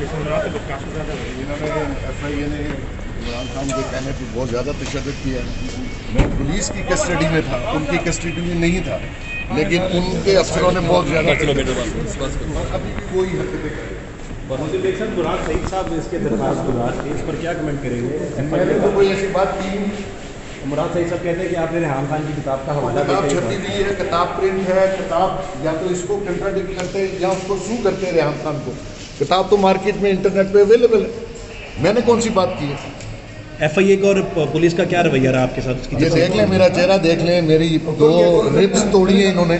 इन्होंने FIA ने इमरान खान के कहने पर बहुत ज़्यादा तशद्दुद किया। मैं पुलिस की कस्टडी में था, उनकी कस्टडी में नहीं था, लेकिन उनके अफसरों ने बहुत ज़्यादा अभी भी वही हरकतें करें। मुराद सईद साहब इसके दरखास्त गुजार थे, इस पर क्या कमेंट करेंगे? मैंने तो कोई ऐसी बात की नहीं। मुराद सईद साहब कहते हैं कि आपने रेहान खान की किताब का हवाला किताब देते छपी हुई है, किताब प्रिंट है, किताब या तो इसको कंट्राडिक्ट करते हैं या उसको सू करते हैं रेहान खान को। किताब तो मार्केट में इंटरनेट पे अवेलेबल है, मैंने कौन सी बात की है? FIA का और पुलिस का क्या रवैया रहा आपके साथ? ये देख लें, मेरा चेहरा देख लें, मेरी 2 रिब्स तोड़ी है इन्होंने।